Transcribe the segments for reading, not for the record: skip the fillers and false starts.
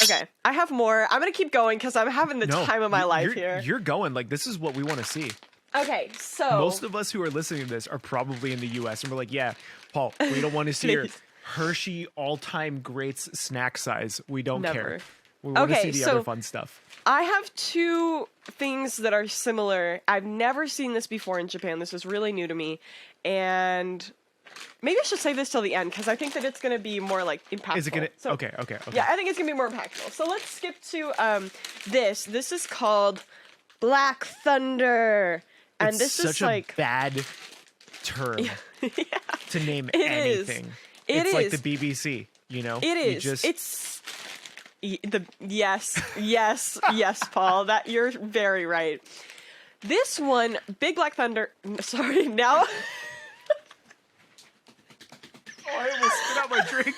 Okay, I have more. I'm gonna keep going because I'm having the time of my life here. You're going. Like, this is what we want to see. Okay, so most of us who are listening to this are probably in the U.S. and we're like, yeah, Paul, we don't want to see your Hershey all-time greats snack size. We don't care. We want to see the other fun stuff. I have two things that are similar. I've never seen this before in Japan. This is really new to me, and maybe I should save this till the end because I think that it's going to be more like impactful. Is it going to? Okay. Yeah, I think it's going to be more impactful. So let's skip to this. This is called Black Thunder. And it's this is like a bad term to name it anything. It it's is like the BBC, you know? It is. Yes, Paul. That you're very right. This one, Big Black Thunder. Sorry, now. Oh, I almost spit out my drink.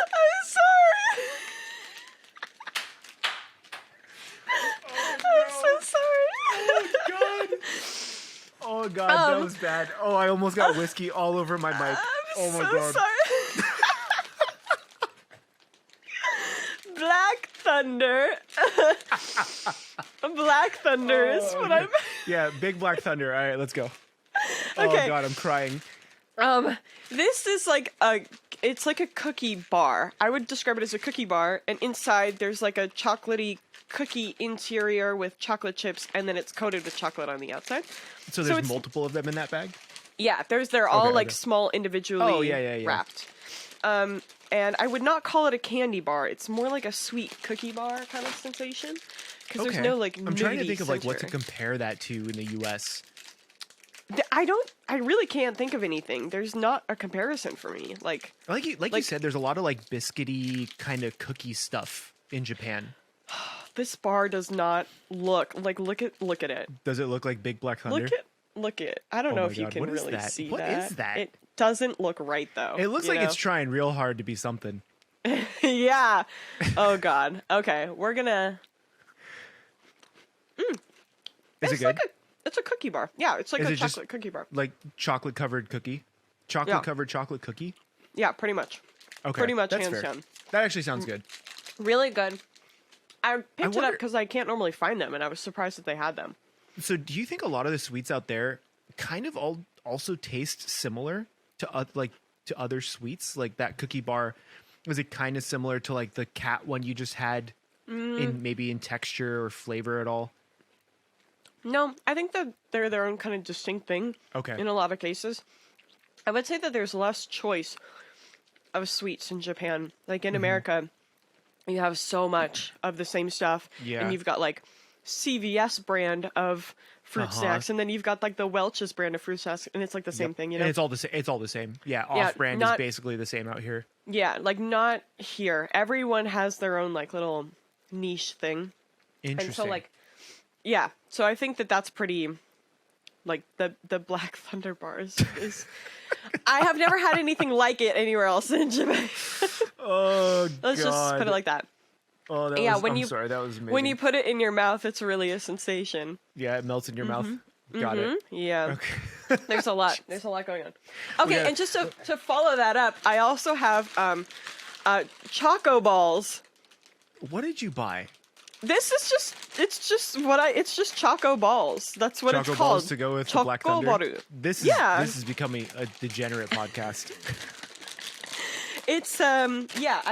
I'm sorry. I'm so sorry. Oh god, that was bad. Oh, I almost got whiskey all over my mic. Oh my god. Sorry. Black Thunder. Black Thunder is what I'm. Yeah, Big Black Thunder. All right, let's go. Okay. Oh god, I'm crying. This is like it's like a cookie bar. I would describe it as a cookie bar, and inside there's like a chocolatey cookie interior with chocolate chips, and then it's coated with chocolate on the outside. So there's multiple of them in that bag? Yeah, they're all like small individually wrapped. And I would not call it a candy bar. It's more like a sweet cookie bar kind of sensation. Because there's no like I'm trying to think of like what to compare that to in the US. I really can't think of anything. There's not a comparison for me. Like you said, there's a lot of like biscuity kind of cookie stuff in Japan. This bar does not look at it. Does it look like Big Black Thunder? Look at. I don't know if you can really see that. What is that? It doesn't look right though. It looks like it's trying real hard to be something. Yeah. Oh god. Okay, we're gonna. Is it good? It's a cookie bar. Yeah, it's like a chocolate cookie bar. Like chocolate covered cookie? Chocolate chocolate cookie? Yeah, pretty much. Okay. Pretty much that's hands fair. down. That actually sounds good. Really good. I picked it up because I can't normally find them, and I was surprised that they had them. So do you think a lot of the sweets out there kind of also taste similar to other sweets? Like that cookie bar, was it kind of similar to like the cat one you just had in texture or flavor at all? No, I think that they're their own kind of distinct thing. Okay. In a lot of cases. I would say that there's less choice of sweets in Japan. Like in America, you have so much of the same stuff. Yeah. And you've got like CVS brand of fruit snacks, and then you've got like the Welch's brand of fruit snacks, and it's like the same thing, you know? And it's all the same. Yeah, off-brand is basically the same out here. Yeah, like not here. Everyone has their own like little niche thing. Interesting. And so like, yeah. So I think that that's pretty, like the Black Thunder bars is. I have never had anything like it anywhere else in Japan. Oh, Let's just put it like that. Oh, sorry, that was amazing. When you put it in your mouth, it's really a sensation. Yeah, it melts in your mouth. Got it. Yeah. Okay. There's a lot going on. Okay, and just to follow that up, I also have Choco Balls. What did you buy? This is it's just Choco Balls. That's what it's called. Choco Balls to go with the Black Thunder. This is becoming a degenerate podcast. It's I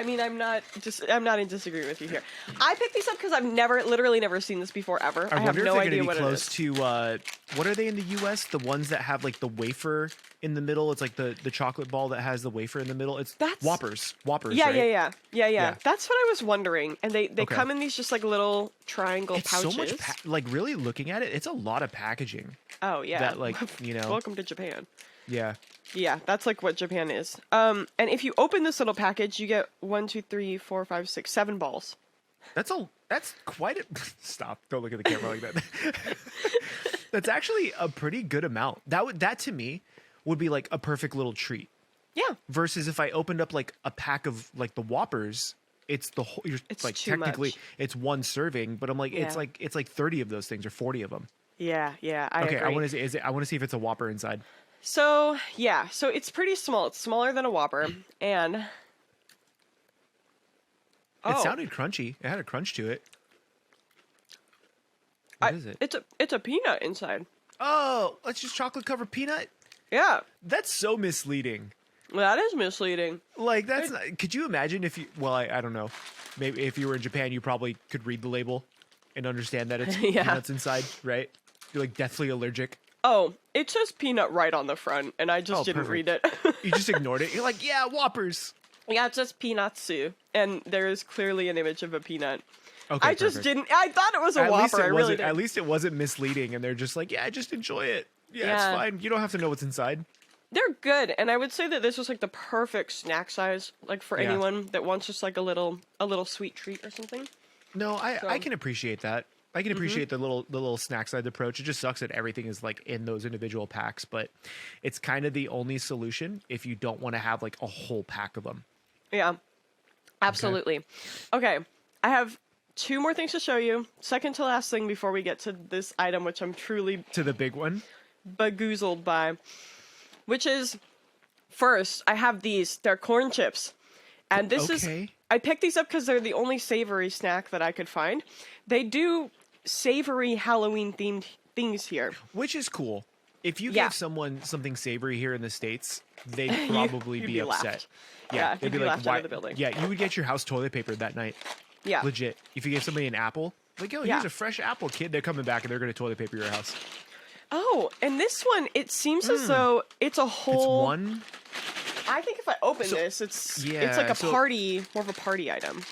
mean I'm not in disagreement with you here. I picked these up because I've literally never seen this before ever. I have no idea what it is. To what are they in the US? The ones that have like the wafer in the middle. It's like the chocolate ball that has the wafer in the middle. That's Whoppers. Yeah, right? yeah. That's what I was wondering. And they come in these just like little triangle pouches. So much like really looking at it, it's a lot of packaging. Oh yeah. That like, you know. Welcome to Japan. Yeah. Yeah, that's like what Japan is. And if you open this little package, you get 1, 2, 3, 4, 5, 6, 7 balls. That's quite a stop. Don't look at the camera like that. That's actually a pretty good amount. That to me would be like a perfect little treat. Yeah. Versus if I opened up like a pack of like the Whoppers, it's the whole. It's like technically much. It's one serving, but I'm like it's like 30 of those things or 40 of them. Yeah. I agree. I want to see if it's a Whopper inside. So, yeah. So, it's pretty small. It's smaller than a Whopper. And Oh. It sounded crunchy. It had a crunch to it. What is it? It's a peanut inside. Oh, it's just chocolate covered peanut? Yeah. That's so misleading. That is misleading. Like, that's not, could you imagine if you, well, I don't know. Maybe if you were in Japan, you probably could read the label and understand that it's Yeah. peanuts inside, right? You're like deathly allergic. Oh, it says peanut right on the front, and I just Oh, didn't perfect. read it. You just ignored it. You're like, yeah, Whoppers. Yeah, it says peanutsu, and there is clearly an image of a peanut. Okay, I just perfect. didn't. I thought it was a At least Whopper. it I really wasn't. did. At least it wasn't misleading, and they're just like, yeah, just enjoy it. Yeah, it's Yeah. fine. You don't have to know what's inside. They're good, and I would say that this was like the perfect snack size, like for Yeah. anyone that wants just like a little sweet treat or something. No, I So- can appreciate that. I can appreciate the little snack side approach. It just sucks that everything is like in those individual packs, but it's kind of the only solution if you don't want to have like a whole pack of them. Yeah, absolutely. Okay, I have 2 more things to show you. Second to last thing before we get to this item, which I'm truly To the big one. begoozled by, which is first I have these. They're corn chips, and this is Okay. I picked these up because they're the only savory snack that I could find. They do savory Halloween themed things here. Which is cool. If you Yeah. gave someone something savory here in the States, they'd probably you'd be be upset. laughed. Yeah, Yeah, they'd you'd be be like, laughed out why? of the building. Yeah, you would get your house toilet papered that night. Yeah. Legit. If you gave somebody an apple, like, yo, Yeah. here's a fresh apple, kid. They're coming back and they're going to toilet paper your house. Oh, and this one, it seems as though it's a It's whole. one. I think if I open So- this, it's yeah, like a so- party, more of a party item.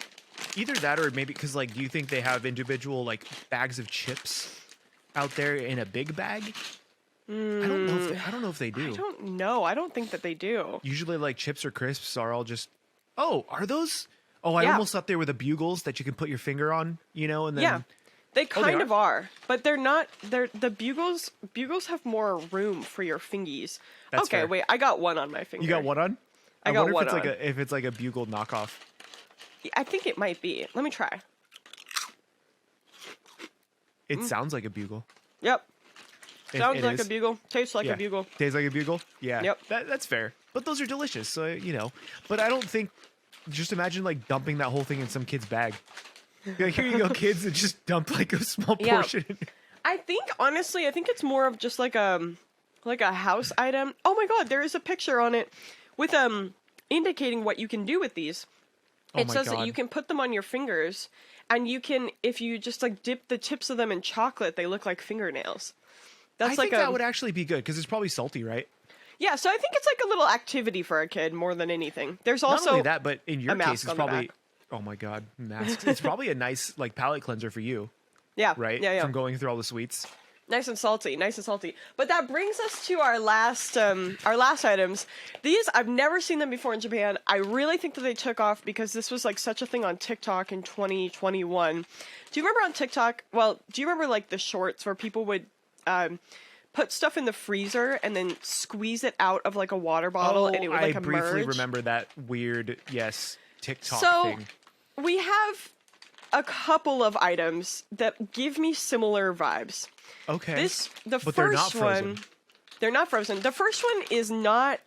Either that or maybe because, like, do you think they have individual, like, bags of chips out there in a big bag? I don't know. I don't know if they do. I don't know. I don't think that they do. Usually, like, chips or crisps are all just. Oh, are those? Oh, I Yeah. almost thought they were the bugles that you can put your finger on, you know, and then. Yeah, they kind are? of are, but they're not. They're the bugles. Bugles have more room for your fingies. That's Okay, fair. wait. I got one on my finger. You got one on? I got wonder one if it's on. like if it's like a bugle knockoff. I think it might be. Let me try. It sounds like a bugle. Yep. It- Sounds it like is. a bugle. Tastes like Yeah. a bugle. Tastes like a bugle. Yeah. Yep. That's fair. But those are delicious. So you know. But I don't think. Just imagine like dumping that whole thing in some kid's bag. You're like, here you go, kids, and just dump like a small Yeah. portion. I think honestly, I think it's more of just like a house item. Oh my god, there is a picture on it with indicating what you can do with these. Oh It my says God. that you can put them on your fingers, and you can, if you just like dip the tips of them in chocolate, they look like fingernails. That's I like think that would actually be good because it's probably salty, right? yeah. So I think it's like a little activity for a kid more than anything. There's also Not only that, but in your a mask case, it's on the probably. back. Oh my God, masks! It's probably a nice like palate cleanser for you, yeah, right? Yeah, yeah. From going through all the sweets. Nice and salty, nice and salty. But that brings us to our last items. These I've never seen them before in Japan. I really think that they took off because this was like such a thing on TikTok in 2021. Do you remember on TikTok? Well, do you remember like the shorts where people would put stuff in the freezer and then squeeze it out of like a water bottle and it would like I briefly emerge? remember that weird TikTok So thing. we have a couple of items that give me similar vibes. Okay. The But they're not first frozen. one, they're not frozen. The first one is not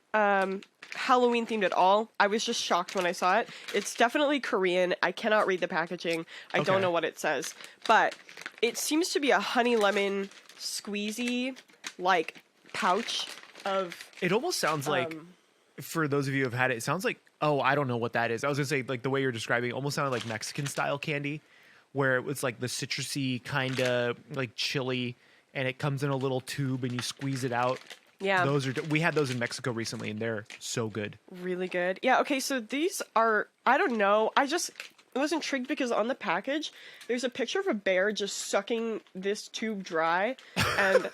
Halloween themed at all. I was just shocked when I saw it. It's definitely Korean. I cannot read the packaging. I Okay. don't know what it says, but it seems to be a honey lemon squeezy like pouch of. It almost sounds like, for those of you who have had it, it sounds like, oh, I don't know what that is. I was going to say, like, the way you're describing it almost sounded like Mexican-style candy, where it was, like, the citrusy kind of, like, chili, and it comes in a little tube, and you squeeze it out. Yeah. We had those in Mexico recently, and they're so good. Really good. Yeah, okay, so these are, I don't know, I was intrigued because on the package, there's a picture of a bear just sucking this tube dry, and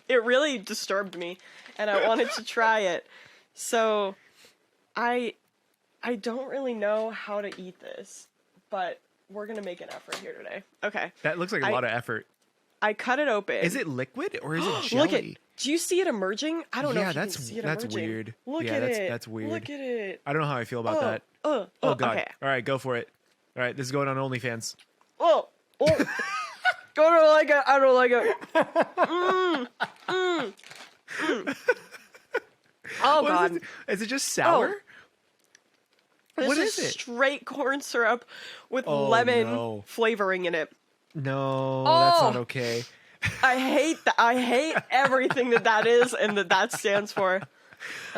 it really disturbed me, and I wanted to try it. So, I don't really know how to eat this, but we're gonna make an effort here today. Okay. That looks like a lot of effort. I cut it open. Is it liquid, or is it jelly? Look at. Do you see it emerging? I don't know. Yeah, if you that's- can see it that's emerging. weird. Look Yeah, at that's- it. that's weird. Look at it. I don't know how I feel about that. Oh God. Okay. All right, go for it. All right, this is going on OnlyFans. Oh. I don't like it. I don't like it. Oh What god. is it just sour? This What is it? straight corn syrup with Oh, lemon no. flavoring in it. No, that's not Oh. okay. I hate that. I hate everything that is and that stands for.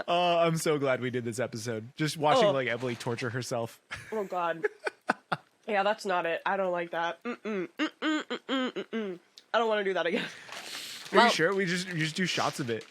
I'm so glad we did this episode. Just watching Oh. like Emily torture herself. Oh God. Yeah, that's not it. I don't like that. I don't want to do that again. Are you sure? We just do shots of it.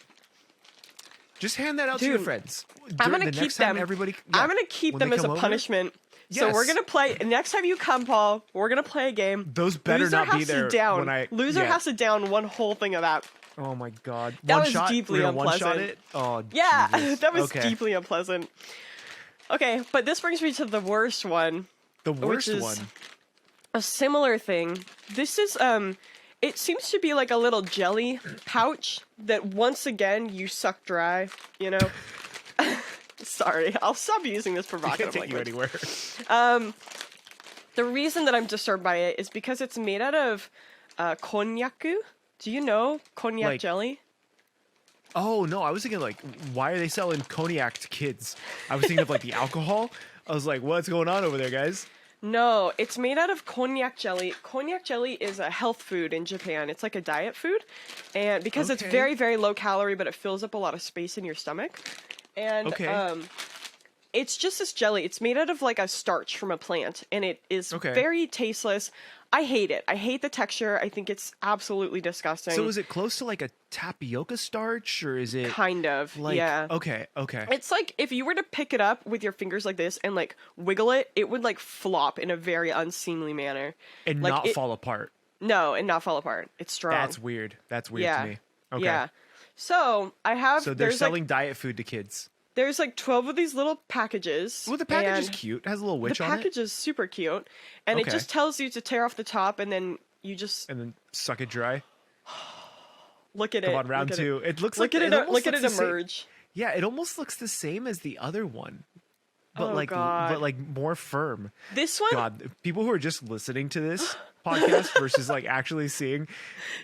Just hand that out to your Dude, friends. I'm The gonna keep next time them. Everybody, I'm gonna keep when them they as a come over, punishment. So we're Yes. gonna play. Next time you come, Paul, we're gonna play a game. Those better Loser not has be there to down. when I. Loser yeah. has to down one whole thing of that. Oh my god. That one was shot? deeply We're gonna one-shot unpleasant. it? Oh, Yeah, Jesus. that was Okay. deeply unpleasant. Okay, but this brings me to the worst one. The worst is one. A similar thing. This is it seems to be like a little jelly pouch that once again you suck dry, you know. Sorry, I'll stop using this Can't provocative take you language. anywhere. The reason that I'm disturbed by it is because it's made out of konnyaku. Do you know konjac Like- jelly? Oh no, I was thinking like, why are they selling cognac to kids? I was thinking of like the alcohol. I was like, what's going on over there, guys? No, it's made out of konjac jelly. Konjac jelly is a health food in Japan. It's like a diet food, and because it's Okay. very, very low calorie, but it fills up a lot of space in your stomach. And Okay. it's just this jelly. It's made out of like a starch from a plant, and it is Okay. very tasteless. I hate it. I hate the texture. I think it's absolutely disgusting. So is it close to like a tapioca starch, or is it kind of, like? yeah. Okay, okay. It's like if you were to pick it up with your fingers like this and like wiggle it, it would like flop in a very unseemly manner. And like, not it- fall apart. No, and not fall apart. It's strong. That's weird. That's weird yeah. to me. Okay. Yeah. So I have. So they're there's selling like diet food to kids. there's like 12 of these little packages. Well, the package is and cute. It has a little witch The on it. package is super cute, and it Okay. just tells you to tear off the top, and then you just And then suck it dry. look at it. Come on, round look at two. It looks Look like at it. almost Look at looks it the same- emerge. Yeah, it almost looks the same as the other one, but Oh, like God. but like more firm. This one. God, people who are just listening to this podcast versus like actually seeing,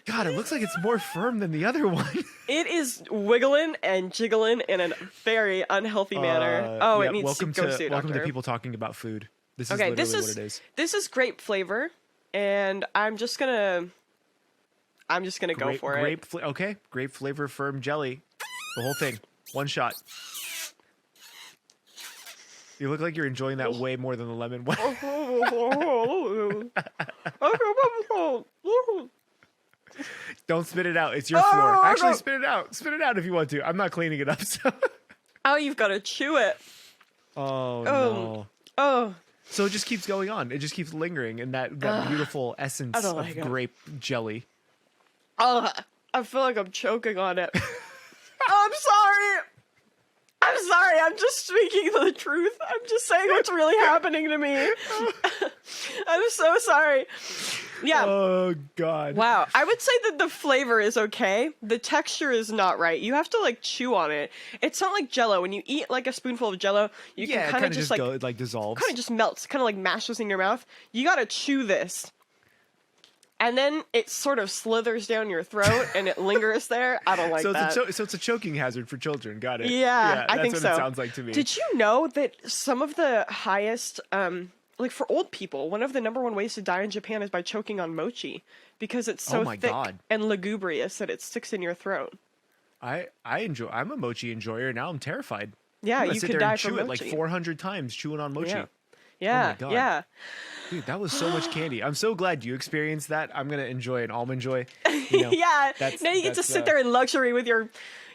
God, it looks like it's more firm than the other one. It is wiggling and jiggling in a very unhealthy manner. Oh, yeah, it needs welcome to go see a welcome doctor. to people talking about food. This is Okay, literally what it is. this is grape flavor, and I'm just gonna go for it. Okay, grape flavor firm jelly, the whole thing, one shot. You look like you're enjoying that way more than the lemon one. Don't spit it out. It's your floor. Actually, spit it out. Spit it out if you want to. I'm not cleaning it up. So. Oh, you've got to chew it. Oh no. Oh, So it just keeps going on. It just keeps lingering in that beautiful essence I don't of like it. grape jelly. oh, I feel like I'm choking on it. I'm sorry. I'm sorry. I'm just speaking the truth. I'm just saying what's really happening to me. I'm so sorry. Yeah. Oh God. Wow. I would say that the flavor is okay. The texture is not right. You have to like chew on it. It's not like Jello. When you eat like a spoonful of Jello, you Yeah, can it kind of just like go, it like dissolves. kind of just melts, kind of like mashes in your mouth. You gotta chew this. And then it sort of slithers down your throat and it lingers there. I don't like so that. so it's a choking hazard for children. Got it. Yeah, I that's think what so. It sounds like to me. Did you know that some of the highest, like for old people, one of the number one ways to die in Japan is by choking on mochi because it's so Oh my thick God. and lugubrious that it sticks in your throat. I enjoy. I'm a mochi enjoyer. Now I'm terrified. Yeah, I'm gonna you sit could there die and from chew it mochi. like 400 times, chewing on mochi. Yeah. Yeah, God. yeah. Dude, that was so much candy. I'm so glad you experienced that. I'm gonna enjoy an almond joy. You know, Yeah. that's- Now you get to that's, sit there in luxury with your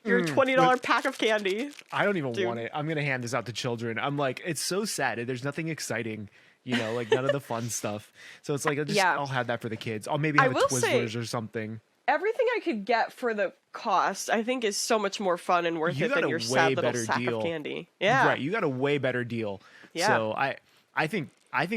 $20 pack of candy. I don't even Dude. want it. I'm gonna hand this out to children. I'm like, it's so sad. There's nothing exciting. You know, like none of the fun stuff. So it's like, Yeah. I'll have that for the kids. I'll maybe I have a will say- Twizzlers or something. Everything I could get for the cost, I think, is so much more fun and worth You it got than a your way sad little better sack deal. of candy. Yeah. Right, you got a way better deal. Yeah. So I think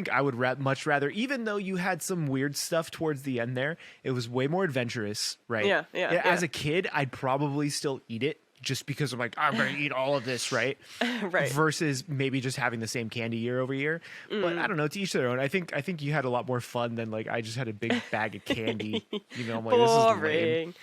I would much rather, even though you had some weird stuff towards the end there, it was way more adventurous, right? Yeah, yeah. As a kid, I'd probably still eat it just because I'm like, I'm going to eat all of this, right? Right. Versus maybe just having the same candy year over year. But I don't know, to each their own. I think you had a lot more fun than like I just had a big bag of candy. You know, I'm like, this is lame. Boring.